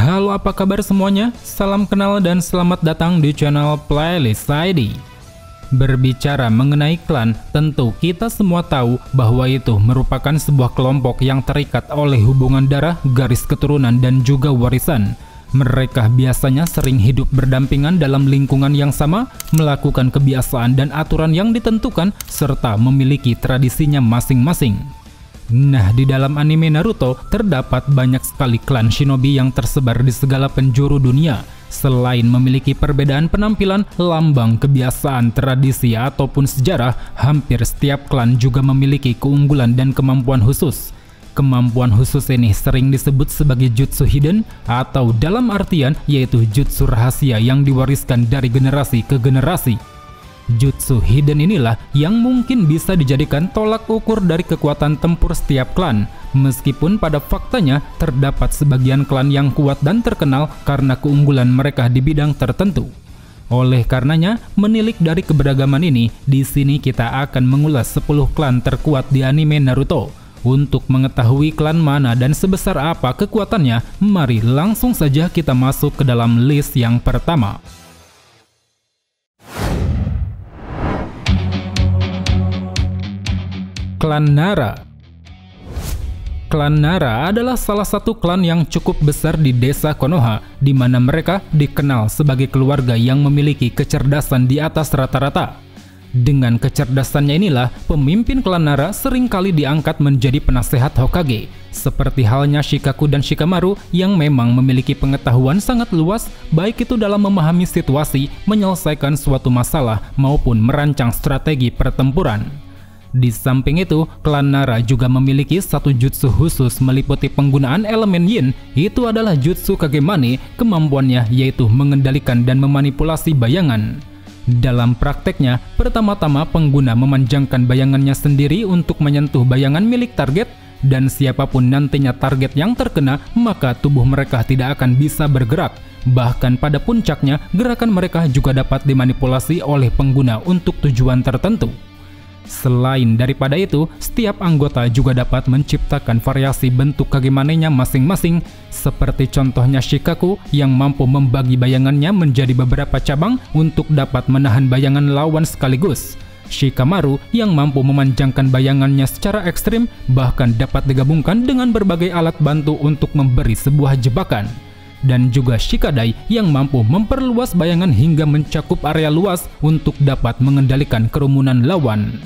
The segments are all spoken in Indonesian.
Halo, apa kabar semuanya? Salam kenal dan selamat datang di channel Playlist ID. Berbicara mengenai klan, tentu kita semua tahu bahwa itu merupakan sebuah kelompok yang terikat oleh hubungan darah, garis keturunan, dan juga warisan. Mereka biasanya sering hidup berdampingan dalam lingkungan yang sama, melakukan kebiasaan dan aturan yang ditentukan, serta memiliki tradisinya masing-masing. Nah, di dalam anime Naruto terdapat banyak sekali klan shinobi yang tersebar di segala penjuru dunia. Selain memiliki perbedaan penampilan, lambang, kebiasaan, tradisi, ataupun sejarah, hampir setiap klan juga memiliki keunggulan dan kemampuan khusus. Kemampuan khusus ini sering disebut sebagai jutsu hidden, atau dalam artian yaitu jutsu rahasia yang diwariskan dari generasi ke generasi. Jutsu hidden inilah yang mungkin bisa dijadikan tolak ukur dari kekuatan tempur setiap klan, meskipun pada faktanya terdapat sebagian klan yang kuat dan terkenal karena keunggulan mereka di bidang tertentu. Oleh karenanya, menilik dari keberagaman ini, di sini kita akan mengulas 10 klan terkuat di anime Naruto. Untuk mengetahui klan mana dan sebesar apa kekuatannya, mari langsung saja kita masuk ke dalam list yang pertama. Klan Nara. Klan Nara adalah salah satu klan yang cukup besar di desa Konoha, di mana mereka dikenal sebagai keluarga yang memiliki kecerdasan di atas rata-rata. Dengan kecerdasannya inilah, pemimpin klan Nara seringkali diangkat menjadi penasehat Hokage, seperti halnya Shikaku dan Shikamaru yang memang memiliki pengetahuan sangat luas, baik itu dalam memahami situasi, menyelesaikan suatu masalah, maupun merancang strategi pertempuran. Di samping itu, klan Nara juga memiliki satu jutsu khusus meliputi penggunaan elemen yin, itu adalah jutsu Kagemane. Kemampuannya yaitu mengendalikan dan memanipulasi bayangan. Dalam prakteknya, pertama-tama pengguna memanjangkan bayangannya sendiri untuk menyentuh bayangan milik target, dan siapapun nantinya target yang terkena, maka tubuh mereka tidak akan bisa bergerak. Bahkan pada puncaknya, gerakan mereka juga dapat dimanipulasi oleh pengguna untuk tujuan tertentu. Selain daripada itu, setiap anggota juga dapat menciptakan variasi bentuk Kagemane-nya masing-masing, seperti contohnya Shikaku yang mampu membagi bayangannya menjadi beberapa cabang untuk dapat menahan bayangan lawan sekaligus. Shikamaru yang mampu memanjangkan bayangannya secara ekstrim, bahkan dapat digabungkan dengan berbagai alat bantu untuk memberi sebuah jebakan. Dan juga Shikadai yang mampu memperluas bayangan hingga mencakup area luas untuk dapat mengendalikan kerumunan lawan.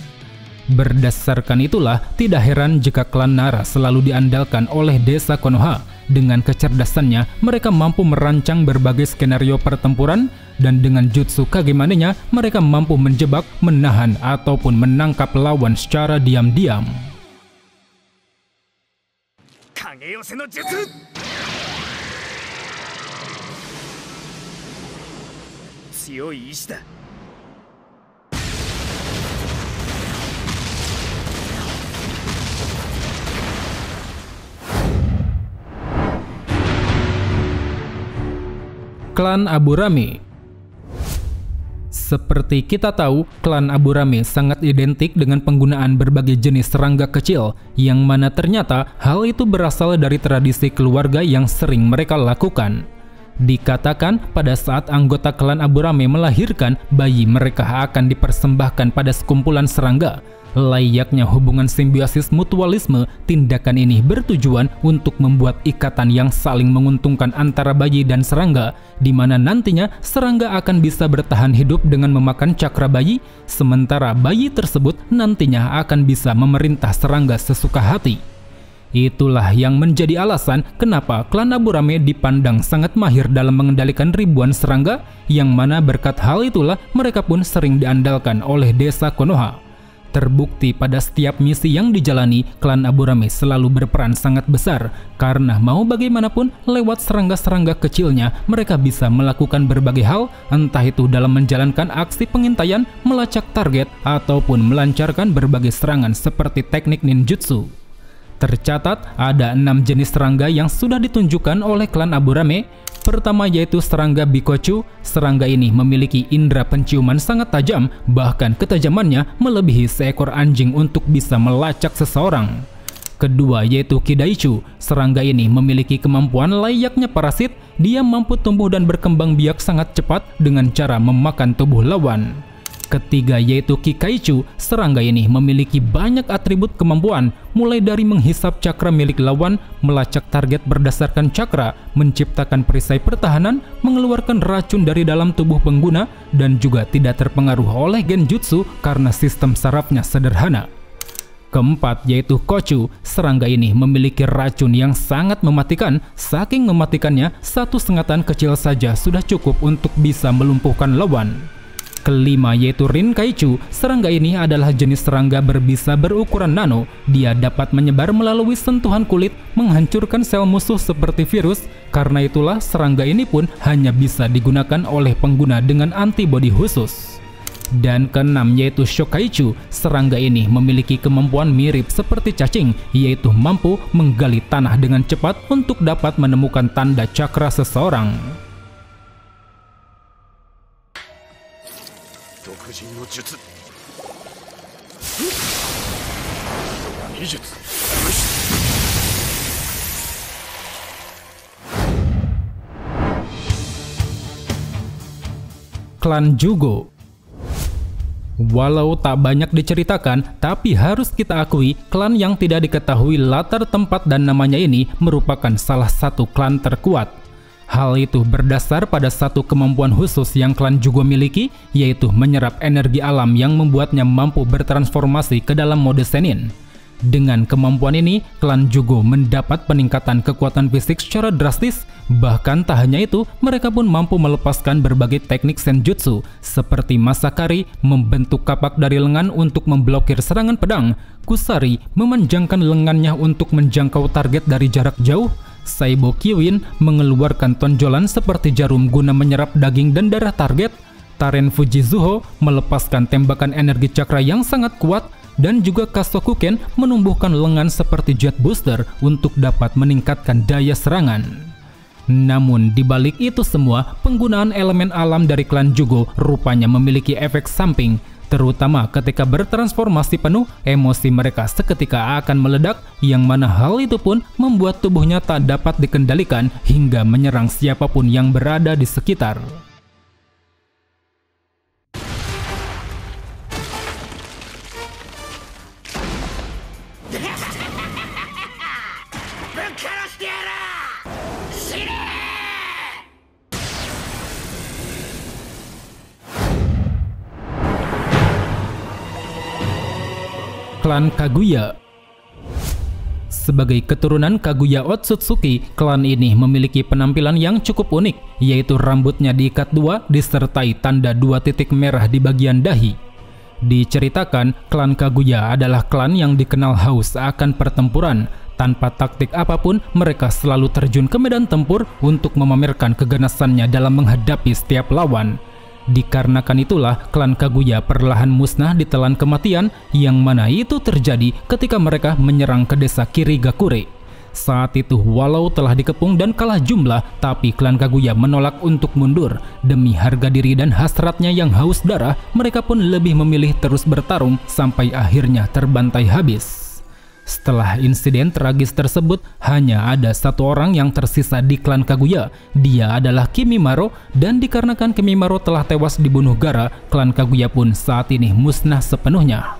Berdasarkan itulah, tidak heran jika klan Nara selalu diandalkan oleh desa Konoha. Dengan kecerdasannya, mereka mampu merancang berbagai skenario pertempuran, dan dengan jutsu Kagemane-nya, mereka mampu menjebak, menahan, ataupun menangkap lawan secara diam-diam. Kageyose no jutsu. Tsuyoi ishi da. Klan Aburame. Seperti kita tahu, klan Aburame sangat identik dengan penggunaan berbagai jenis serangga kecil, yang mana ternyata hal itu berasal dari tradisi keluarga yang sering mereka lakukan. Dikatakan pada saat anggota klan Aburame melahirkan, bayi mereka akan dipersembahkan pada sekumpulan serangga. Layaknya hubungan simbiosis mutualisme, tindakan ini bertujuan untuk membuat ikatan yang saling menguntungkan antara bayi dan serangga, di mana nantinya serangga akan bisa bertahan hidup dengan memakan cakra bayi, sementara bayi tersebut nantinya akan bisa memerintah serangga sesuka hati. Itulah yang menjadi alasan kenapa klan Aburame dipandang sangat mahir dalam mengendalikan ribuan serangga, yang mana berkat hal itulah mereka pun sering diandalkan oleh desa Konoha. Terbukti pada setiap misi yang dijalani, klan Aburame selalu berperan sangat besar, karena mau bagaimanapun lewat serangga-serangga kecilnya mereka bisa melakukan berbagai hal, entah itu dalam menjalankan aksi pengintaian, melacak target, ataupun melancarkan berbagai serangan seperti teknik ninjutsu. Tercatat ada 6 jenis serangga yang sudah ditunjukkan oleh klan Aburame. Pertama yaitu serangga Bikochu. Serangga ini memiliki indera penciuman sangat tajam, bahkan ketajamannya melebihi seekor anjing untuk bisa melacak seseorang. Kedua yaitu Kidaichu. Serangga ini memiliki kemampuan layaknya parasit. Dia mampu tumbuh dan berkembang biak sangat cepat dengan cara memakan tubuh lawan. Ketiga yaitu Kikaichu. Serangga ini memiliki banyak atribut kemampuan, mulai dari menghisap cakra milik lawan, melacak target berdasarkan cakra, menciptakan perisai pertahanan, mengeluarkan racun dari dalam tubuh pengguna, dan juga tidak terpengaruh oleh genjutsu karena sistem sarafnya sederhana. Keempat yaitu Kochu. Serangga ini memiliki racun yang sangat mematikan. Saking mematikannya, satu sengatan kecil saja sudah cukup untuk bisa melumpuhkan lawan. Kelima yaitu Rinkaichu. Serangga ini adalah jenis serangga berbisa berukuran nano. Dia dapat menyebar melalui sentuhan kulit, menghancurkan sel musuh seperti virus. Karena itulah serangga ini pun hanya bisa digunakan oleh pengguna dengan antibodi khusus. Dan keenam yaitu Shokaichu. Serangga ini memiliki kemampuan mirip seperti cacing, yaitu mampu menggali tanah dengan cepat untuk dapat menemukan tanda cakra seseorang. Klan Jugo. Walau tak banyak diceritakan, tapi harus kita akui, klan yang tidak diketahui latar tempat dan namanya ini merupakan salah satu klan terkuat. Hal itu berdasar pada satu kemampuan khusus yang klan Jugo miliki, yaitu menyerap energi alam yang membuatnya mampu bertransformasi ke dalam mode Senin. Dengan kemampuan ini, klan Jugo mendapat peningkatan kekuatan fisik secara drastis. Bahkan tak hanya itu, mereka pun mampu melepaskan berbagai teknik senjutsu seperti Masakari membentuk kapak dari lengan untuk memblokir serangan pedang, Kusari memanjangkan lengannya untuk menjangkau target dari jarak jauh, Saibo Kiwin mengeluarkan tonjolan seperti jarum guna menyerap daging dan darah target, Taren Fujizuho melepaskan tembakan energi cakra yang sangat kuat, dan juga Kasokuken menumbuhkan lengan seperti jet booster untuk dapat meningkatkan daya serangan. Namun di balik itu semua, penggunaan elemen alam dari klan Jugo rupanya memiliki efek samping, terutama ketika bertransformasi penuh, emosi mereka seketika akan meledak, yang mana hal itu pun membuat tubuhnya tak dapat dikendalikan hingga menyerang siapapun yang berada di sekitar. Klan Kaguya. Sebagai keturunan Kaguya Otsutsuki, klan ini memiliki penampilan yang cukup unik, yaitu rambutnya diikat dua disertai tanda dua titik merah di bagian dahi. Diceritakan, klan Kaguya adalah klan yang dikenal haus akan pertempuran. Tanpa taktik apapun, mereka selalu terjun ke medan tempur untuk memamerkan keganasannya dalam menghadapi setiap lawan. Dikarenakan itulah klan Kaguya perlahan musnah ditelan kematian, yang mana itu terjadi ketika mereka menyerang ke desa Kirigakure. Saat itu walau telah dikepung dan kalah jumlah, tapi klan Kaguya menolak untuk mundur. Demi harga diri dan hasratnya yang haus darah, mereka pun lebih memilih terus bertarung sampai akhirnya terbantai habis. Setelah insiden tragis tersebut, hanya ada satu orang yang tersisa di klan Kaguya. Dia adalah Kimimaro, dan dikarenakan Kimimaro telah tewas dibunuh Gaara, klan Kaguya pun saat ini musnah sepenuhnya.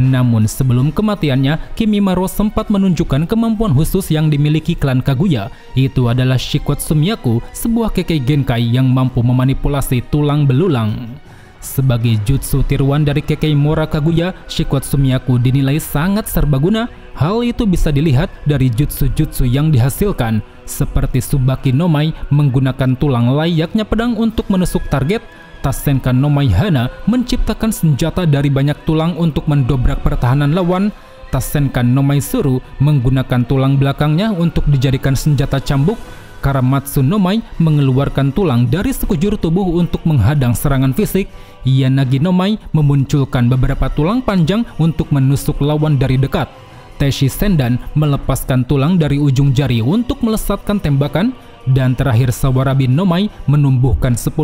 Namun sebelum kematiannya, Kimimaro sempat menunjukkan kemampuan khusus yang dimiliki klan Kaguya. Itu adalah Shikotsu Myaku, sebuah kekei genkai yang mampu memanipulasi tulang belulang. Sebagai jutsu tiruan dari kekei Mora Kaguya, Shikotsu Myaku dinilai sangat serbaguna. Hal itu bisa dilihat dari jutsu-jutsu yang dihasilkan, seperti Tsubaki no Mai menggunakan tulang layaknya pedang untuk menusuk target, Tasenkan no Mai Hana menciptakan senjata dari banyak tulang untuk mendobrak pertahanan lawan, Tasenkan no Mai Suru menggunakan tulang belakangnya untuk dijadikan senjata cambuk, Karamatsu no Mai mengeluarkan tulang dari sekujur tubuh untuk menghadang serangan fisik, Yanagi no Mai memunculkan beberapa tulang panjang untuk menusuk lawan dari dekat, Teshi Sendan melepaskan tulang dari ujung jari untuk melesatkan tembakan, dan terakhir Sawarabi no Mai menumbuhkan 10.000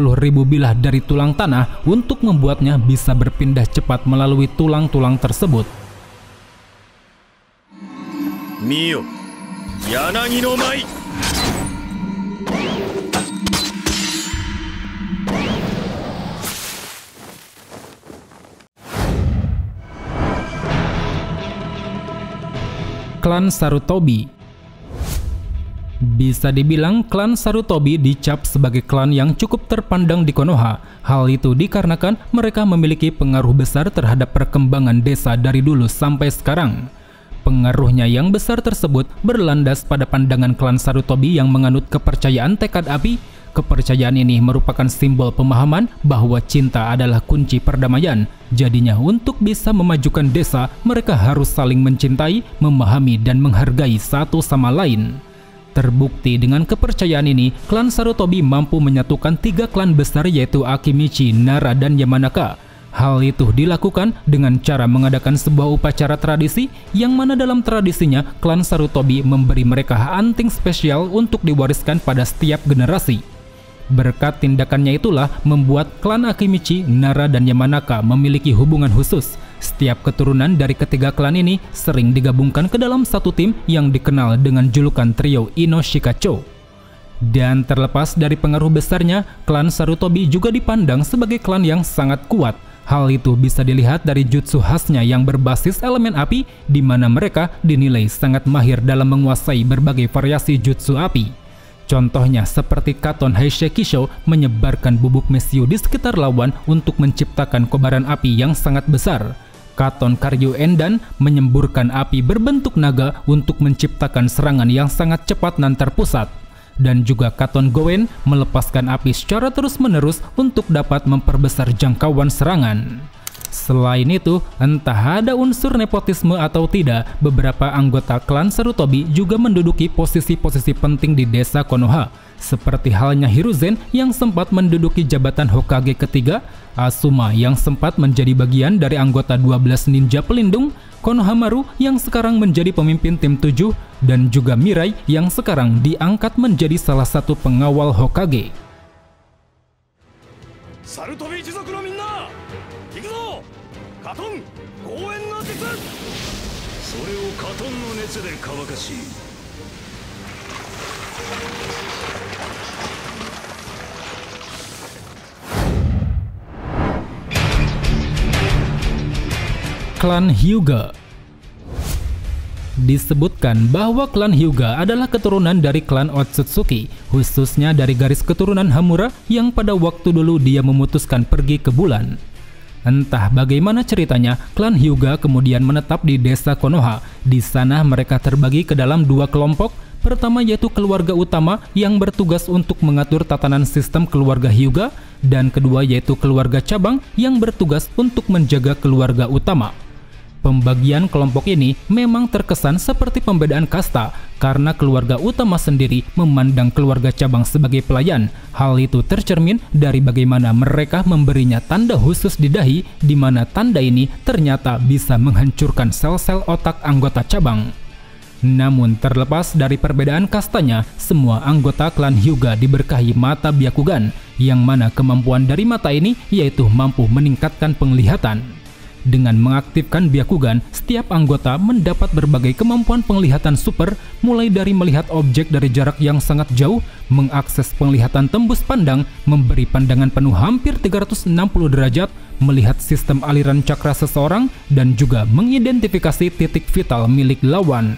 bilah dari tulang tanah untuk membuatnya bisa berpindah cepat melalui tulang-tulang tersebut. 見よ、柳の舞。Klan Sarutobi. Bisa dibilang klan Sarutobi dicap sebagai klan yang cukup terpandang di Konoha. Hal itu dikarenakan mereka memiliki pengaruh besar terhadap perkembangan desa dari dulu sampai sekarang. Pengaruhnya yang besar tersebut berlandas pada pandangan klan Sarutobi yang menganut kepercayaan tekad api. Kepercayaan ini merupakan simbol pemahaman bahwa cinta adalah kunci perdamaian. Jadinya untuk bisa memajukan desa, mereka harus saling mencintai, memahami, dan menghargai satu sama lain. Terbukti dengan kepercayaan ini, klan Sarutobi mampu menyatukan 3 klan besar yaitu Akimichi, Nara, dan Yamanaka. Hal itu dilakukan dengan cara mengadakan sebuah upacara tradisi yang mana dalam tradisinya klan Sarutobi memberi mereka anting spesial untuk diwariskan pada setiap generasi. Berkat tindakannya itulah membuat klan Akimichi, Nara, dan Yamanaka memiliki hubungan khusus. Setiap keturunan dari ketiga klan ini sering digabungkan ke dalam satu tim yang dikenal dengan julukan trio Ino Shikacho. Dan terlepas dari pengaruh besarnya, klan Sarutobi juga dipandang sebagai klan yang sangat kuat. Hal itu bisa dilihat dari jutsu khasnya yang berbasis elemen api, di mana mereka dinilai sangat mahir dalam menguasai berbagai variasi jutsu api. Contohnya seperti Katon Heissekisho menyebarkan bubuk mesiu di sekitar lawan untuk menciptakan kobaran api yang sangat besar. Katon Karyu Endan menyemburkan api berbentuk naga untuk menciptakan serangan yang sangat cepat dan terpusat. Dan juga Katon Goen melepaskan api secara terus-menerus untuk dapat memperbesar jangkauan serangan. Selain itu, entah ada unsur nepotisme atau tidak, beberapa anggota klan Sarutobi juga menduduki posisi-posisi penting di desa Konoha. Seperti halnya Hiruzen yang sempat menduduki jabatan Hokage ketiga, Asuma yang sempat menjadi bagian dari anggota 12 ninja pelindung, Konohamaru yang sekarang menjadi pemimpin tim 7, dan juga Mirai yang sekarang diangkat menjadi salah satu pengawal Hokage. Sarutobi Jizoku no minna, iku zo! Katon Goen no jutsu! それをカトンの熱で乾かし。Klan Hyuga. Disebutkan bahwa klan Hyuga adalah keturunan dari klan Otsutsuki, khususnya dari garis keturunan Hamura yang pada waktu dulu dia memutuskan pergi ke bulan. Entah bagaimana ceritanya, klan Hyuga kemudian menetap di desa Konoha. Di sana mereka terbagi ke dalam 2 kelompok. Pertama yaitu keluarga utama yang bertugas untuk mengatur tatanan sistem keluarga Hyuga, dan kedua yaitu keluarga cabang yang bertugas untuk menjaga keluarga utama. Pembagian kelompok ini memang terkesan seperti pembedaan kasta karena keluarga utama sendiri memandang keluarga cabang sebagai pelayan. Hal itu tercermin dari bagaimana mereka memberinya tanda khusus di dahi, di mana tanda ini ternyata bisa menghancurkan sel-sel otak anggota cabang. Namun terlepas dari perbedaan kastanya, semua anggota klan Hyuga diberkahi mata Byakugan, yang mana kemampuan dari mata ini yaitu mampu meningkatkan penglihatan. Dengan mengaktifkan Byakugan, setiap anggota mendapat berbagai kemampuan penglihatan super, mulai dari melihat objek dari jarak yang sangat jauh, mengakses penglihatan tembus pandang, memberi pandangan penuh hampir 360 derajat, melihat sistem aliran cakra seseorang, dan juga mengidentifikasi titik vital milik lawan.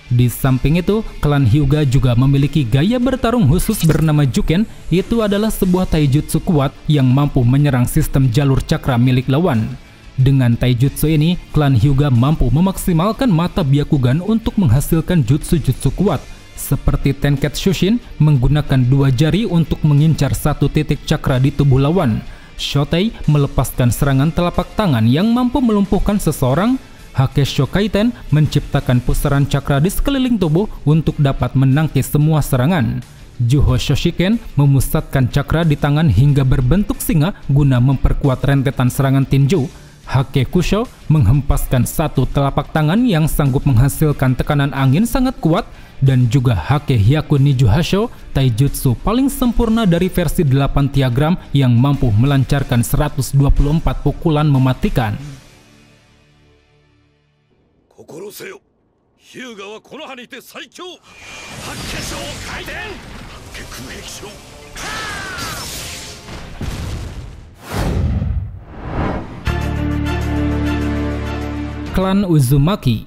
Di samping itu, klan Hyuga juga memiliki gaya bertarung khusus bernama Juken. Itu adalah sebuah taijutsu kuat yang mampu menyerang sistem jalur cakra milik lawan. Dengan taijutsu ini, klan Hyuga mampu memaksimalkan mata Byakugan untuk menghasilkan jutsu-jutsu kuat, seperti Tenketsushin menggunakan 2 jari untuk mengincar satu titik cakra di tubuh lawan, Shotei melepaskan serangan telapak tangan yang mampu melumpuhkan seseorang, Hakesho Kaiten menciptakan pusaran cakra di sekeliling tubuh untuk dapat menangkis semua serangan, Juho Shoshiken memusatkan cakra di tangan hingga berbentuk singa guna memperkuat rentetan serangan tinju, Hake Kusho menghempaskan satu telapak tangan yang sanggup menghasilkan tekanan angin sangat kuat, dan juga Hake Hyaku Niju Hasho, taijutsu paling sempurna dari versi 8 tiagram yang mampu melancarkan 124 pukulan mematikan. ヒューガはこの葉にて最強。八卦章回転。八卦空壁章。Klan Uzumaki.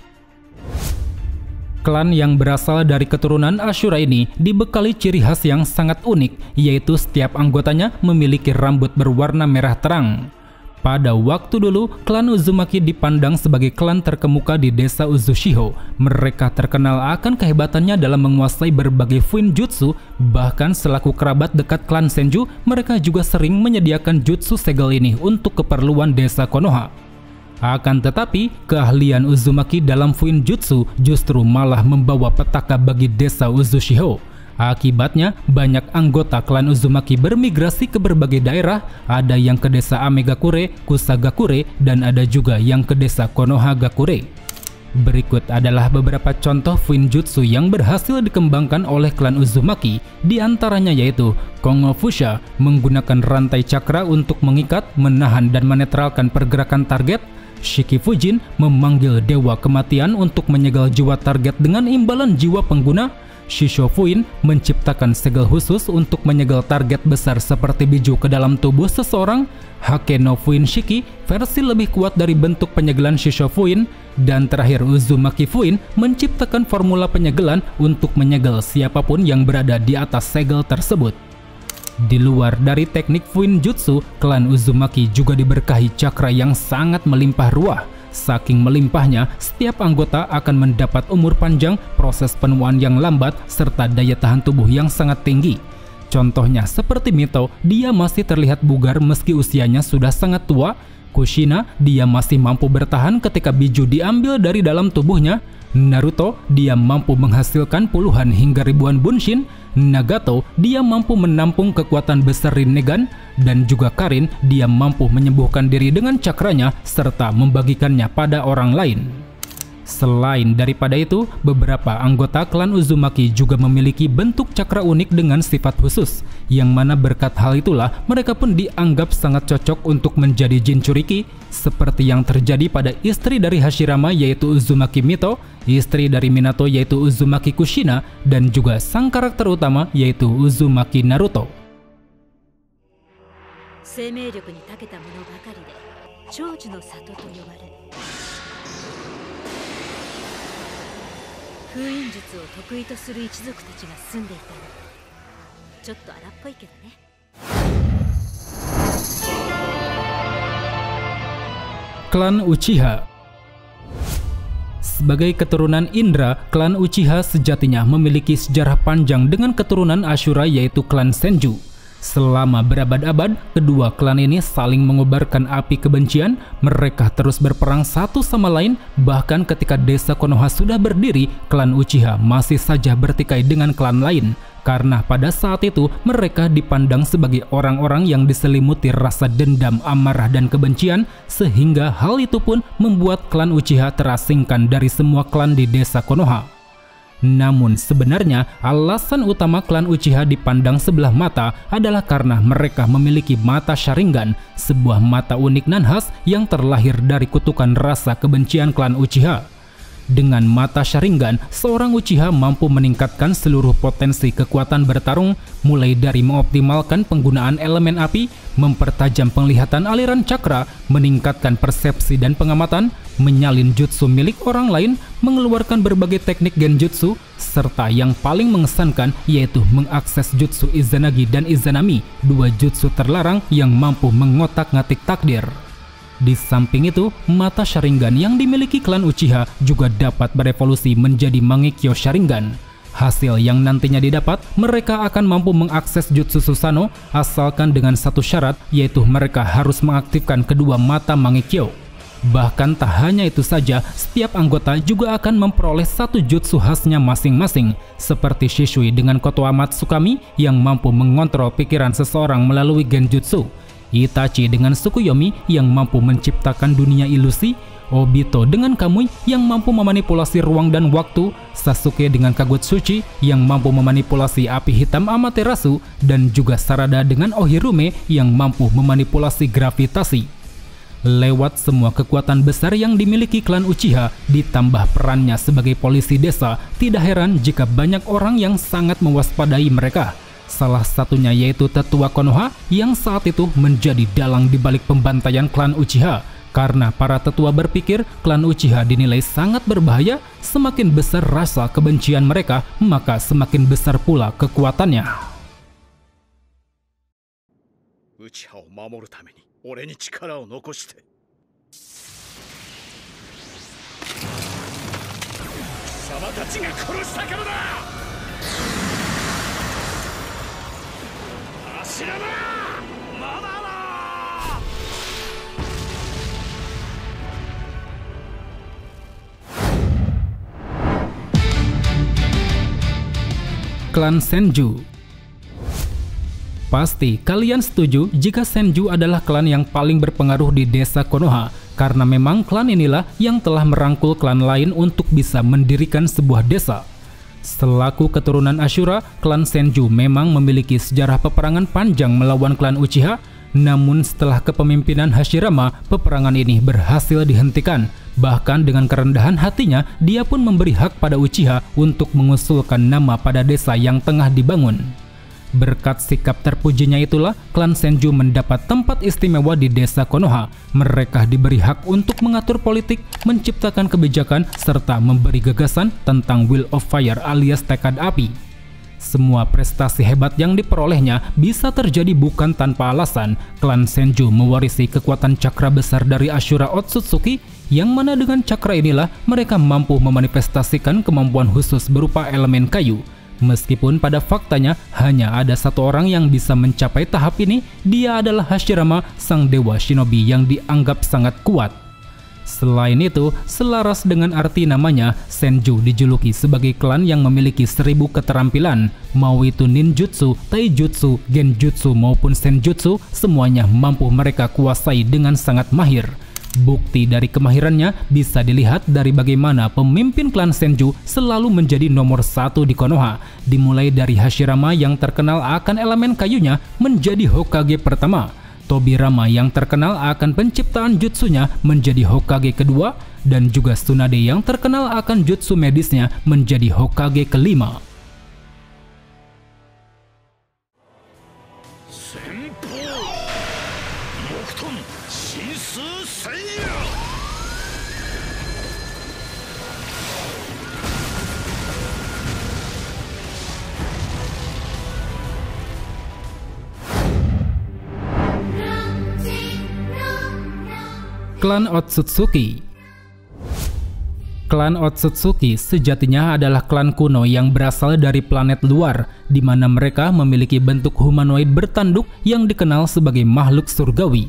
Klan yang berasal dari keturunan Ashura ini dibekali ciri khas yang sangat unik, yaitu setiap anggotanya memiliki rambut berwarna merah terang. Pada waktu dulu, klan Uzumaki dipandang sebagai klan terkemuka di desa Uzushiho. Mereka terkenal akan kehebatannya dalam menguasai berbagai fuinjutsu, bahkan selaku kerabat dekat klan Senju, mereka juga sering menyediakan jutsu segel ini untuk keperluan desa Konoha. Akan tetapi, keahlian Uzumaki dalam fuinjutsu justru malah membawa petaka bagi desa Uzushiho. Akibatnya, banyak anggota klan Uzumaki bermigrasi ke berbagai daerah, ada yang ke desa Amegakure, Kusagakure, dan ada juga yang ke desa Konohagakure. Berikut adalah beberapa contoh fuinjutsu yang berhasil dikembangkan oleh klan Uzumaki, di antaranya yaitu Kongo Fusha, menggunakan rantai cakra untuk mengikat, menahan, dan menetralkan pergerakan target. Shiki Fujin memanggil dewa kematian untuk menyegel jiwa target dengan imbalan jiwa pengguna. Shisho Fuin menciptakan segel khusus untuk menyegel target besar seperti biju ke dalam tubuh seseorang. Hake no Fuin Shiki, versi lebih kuat dari bentuk penyegelan Shisho Fuin. Dan terakhir, Uzumaki Fuin menciptakan formula penyegelan untuk menyegel siapapun yang berada di atas segel tersebut. Di luar dari teknik fuinjutsu, klan Uzumaki juga diberkahi cakra yang sangat melimpah ruah. Saking melimpahnya, setiap anggota akan mendapat umur panjang, proses penuaan yang lambat, serta daya tahan tubuh yang sangat tinggi. Contohnya seperti Mito, dia masih terlihat bugar meski usianya sudah sangat tua. Kushina, dia masih mampu bertahan ketika biju diambil dari dalam tubuhnya. Naruto, dia mampu menghasilkan puluhan hingga ribuan bunshin. Nagato, dia mampu menampung kekuatan besar Rinnegan. Dan juga Karin, dia mampu menyembuhkan diri dengan cakranya serta membagikannya pada orang lain. Selain daripada itu, beberapa anggota klan Uzumaki juga memiliki bentuk cakra unik dengan sifat khusus, yang mana berkat hal itulah mereka pun dianggap sangat cocok untuk menjadi Jinchuriki, seperti yang terjadi pada istri dari Hashirama yaitu Uzumaki Mito, istri dari Minato yaitu Uzumaki Kushina, dan juga sang karakter utama yaitu Uzumaki Naruto. 生命力に長けた者ばかりで長寿の里と呼ばれ、封印術を得意とする一族たちが住んでいたの。ちょっと荒っぽいけどね。Klan Uchiha. Sebagai keturunan Indra, klan Uchiha sejatinya memiliki sejarah panjang dengan keturunan Ashura yaitu klan Senju. Selama berabad-abad, kedua klan ini saling mengobarkan api kebencian. Mereka terus berperang satu sama lain. Bahkan ketika desa Konoha sudah berdiri, klan Uchiha masih saja bertikai dengan klan lain. Karena pada saat itu, mereka dipandang sebagai orang-orang yang diselimuti rasa dendam, amarah, dan kebencian. Sehingga hal itu pun membuat klan Uchiha terasingkan dari semua klan di desa Konoha. Namun sebenarnya alasan utama klan Uchiha dipandang sebelah mata adalah karena mereka memiliki mata Sharingan, sebuah mata unik nan khas yang terlahir dari kutukan rasa kebencian klan Uchiha. Dengan mata Sharingan, seorang Uchiha mampu meningkatkan seluruh potensi kekuatan bertarung, mulai dari mengoptimalkan penggunaan elemen api, mempertajam penglihatan aliran cakra, meningkatkan persepsi dan pengamatan, menyalin jutsu milik orang lain, mengeluarkan berbagai teknik genjutsu, serta yang paling mengesankan yaitu mengakses jutsu Izanagi dan Izanami, dua jutsu terlarang yang mampu mengotak-ngatik takdir. Di samping itu, mata Sharingan yang dimiliki klan Uchiha juga dapat berevolusi menjadi Mangekyo Sharingan. Hasil yang nantinya didapat, mereka akan mampu mengakses jutsu Susanoo asalkan dengan satu syarat, yaitu mereka harus mengaktifkan kedua mata Mangekyo. Bahkan tak hanya itu saja, setiap anggota juga akan memperoleh satu jutsu khasnya masing-masing, seperti Shishui dengan Kotoa Matsukami yang mampu mengontrol pikiran seseorang melalui genjutsu, Itachi dengan Tsukuyomi yang mampu menciptakan dunia ilusi, Obito dengan Kamui yang mampu memanipulasi ruang dan waktu, Sasuke dengan Kagutsuchi yang mampu memanipulasi api hitam Amaterasu, dan juga Sarada dengan Ohirume yang mampu memanipulasi gravitasi. Lewat semua kekuatan besar yang dimiliki klan Uchiha, ditambah perannya sebagai polisi desa, tidak heran jika banyak orang yang sangat mewaspadai mereka. Salah satunya yaitu tetua Konoha yang saat itu menjadi dalang di balik pembantaian klan Uchiha. Karena para tetua berpikir klan Uchiha dinilai sangat berbahaya, semakin besar rasa kebencian mereka, maka semakin besar pula kekuatannya. ウチハを守るために俺に力を残して貴様たちが殺したからだ。走らな、まだだ。Klan Senju. Pasti kalian setuju jika Senju adalah klan yang paling berpengaruh di desa Konoha, karena memang klan inilah yang telah merangkul klan lain untuk bisa mendirikan sebuah desa. Selaku keturunan Ashura, klan Senju memang memiliki sejarah peperangan panjang melawan klan Uchiha, namun setelah kepemimpinan Hashirama, peperangan ini berhasil dihentikan. Bahkan dengan kerendahan hatinya, dia pun memberi hak pada Uchiha untuk mengusulkan nama pada desa yang tengah dibangun. Berkat sikap terpujinya itulah, klan Senju mendapat tempat istimewa di desa Konoha. Mereka diberi hak untuk mengatur politik, menciptakan kebijakan, serta memberi gagasan tentang Will of Fire alias tekad api. Semua prestasi hebat yang diperolehnya bisa terjadi bukan tanpa alasan. Klan Senju mewarisi kekuatan cakra besar dari Ashura Otsutsuki, yang mana dengan cakra inilah mereka mampu memanifestasikan kemampuan khusus berupa elemen kayu. Meskipun pada faktanya hanya ada satu orang yang bisa mencapai tahap ini, dia adalah Hashirama, sang dewa shinobi yang dianggap sangat kuat. Selain itu, selaras dengan arti namanya, Senju dijuluki sebagai klan yang memiliki 1000 keterampilan. Mau itu ninjutsu, taijutsu, genjutsu maupun senjutsu, semuanya mampu mereka kuasai dengan sangat mahir. Bukti dari kemahirannya bisa dilihat dari bagaimana pemimpin klan Senju selalu menjadi nomor 1 di Konoha. Dimulai dari Hashirama yang terkenal akan elemen kayunya menjadi Hokage pertama, Tobirama yang terkenal akan penciptaan jutsunya menjadi Hokage kedua, dan juga Tsunade yang terkenal akan jutsu medisnya menjadi Hokage kelima. Klan Otsutsuki. Klan Otsutsuki sejatinya adalah klan kuno yang berasal dari planet luar, di mana mereka memiliki bentuk humanoid bertanduk yang dikenal sebagai makhluk surgawi.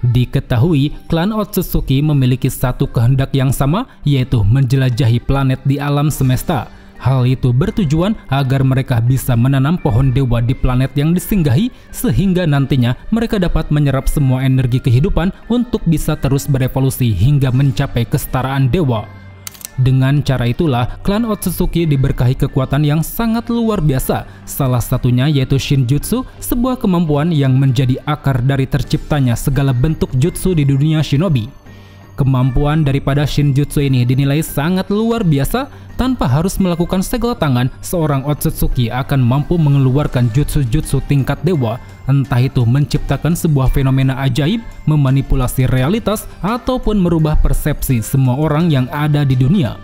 Diketahui, klan Otsutsuki memiliki satu kehendak yang sama, yaitu menjelajahi planet di alam semesta. Hal itu bertujuan agar mereka bisa menanam pohon dewa di planet yang disinggahi, sehingga nantinya mereka dapat menyerap semua energi kehidupan untuk bisa terus berevolusi hingga mencapai kesetaraan dewa. Dengan cara itulah, klan Otsutsuki diberkahi kekuatan yang sangat luar biasa. Salah satunya yaitu Shinjutsu, sebuah kemampuan yang menjadi akar dari terciptanya segala bentuk jutsu di dunia shinobi. Kemampuan daripada Shinjutsu ini dinilai sangat luar biasa. Tanpa harus melakukan segala tangan, seorang Otsutsuki akan mampu mengeluarkan jutsu-jutsu tingkat dewa, entah itu menciptakan sebuah fenomena ajaib, memanipulasi realitas, ataupun merubah persepsi semua orang yang ada di dunia.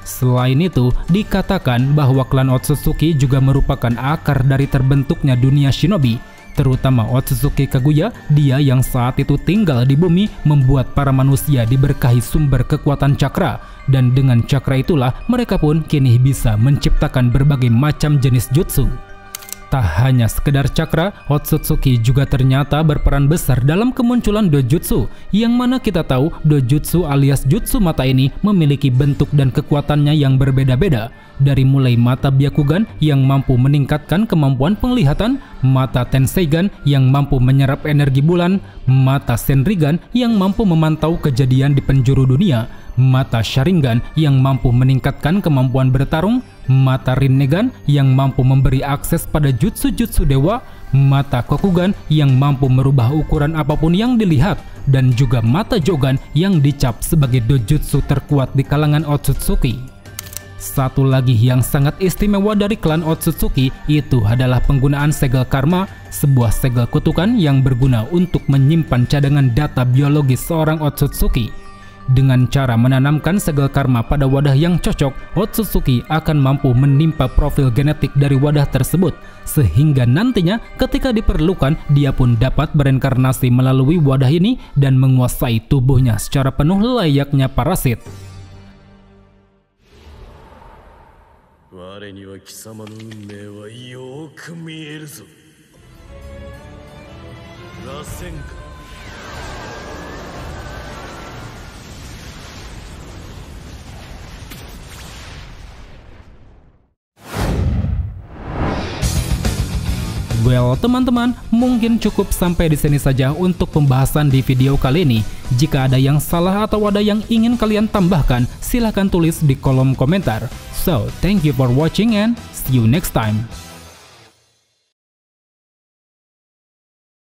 Selain itu, dikatakan bahwa klan Otsutsuki juga merupakan akar dari terbentuknya dunia shinobi, terutama Otsutsuki Kaguya. Dia yang saat itu tinggal di bumi membuat para manusia diberkahi sumber kekuatan cakra, dan dengan cakra itulah mereka pun kini bisa menciptakan berbagai macam jenis jutsu. Tak hanya sekedar cakra, Otsutsuki juga ternyata berperan besar dalam kemunculan dojutsu, yang mana kita tahu dojutsu alias jutsu mata ini memiliki bentuk dan kekuatannya yang berbeda-beda. Dari mulai mata Byakugan yang mampu meningkatkan kemampuan penglihatan, mata Tenseigan yang mampu menyerap energi bulan, mata Senrigan yang mampu memantau kejadian di penjuru dunia, mata Sharingan yang mampu meningkatkan kemampuan bertarung, mata Rinnegan yang mampu memberi akses pada jutsu-jutsu dewa, mata Kokugan yang mampu merubah ukuran apapun yang dilihat, dan juga mata Jogan yang dicap sebagai dojutsu terkuat di kalangan Otsutsuki. Satu lagi yang sangat istimewa dari klan Otsutsuki itu adalah penggunaan segel karma, sebuah segel kutukan yang berguna untuk menyimpan cadangan data biologis seorang Otsutsuki. Dengan cara menanamkan segel karma pada wadah yang cocok, Otsutsuki akan mampu menimpa profil genetik dari wadah tersebut, sehingga nantinya ketika diperlukan dia pun dapat bereinkarnasi melalui wadah ini dan menguasai tubuhnya secara penuh layaknya parasit. 我には貴様の運命はよく見えるぞ。螺旋か。Well, teman-teman, mungkin cukup sampai di sini saja untuk pembahasan di video kali ini. Jika ada yang salah atau ada yang ingin kalian tambahkan, silahkan tulis di kolom komentar. So, thank you for watching and see you next time.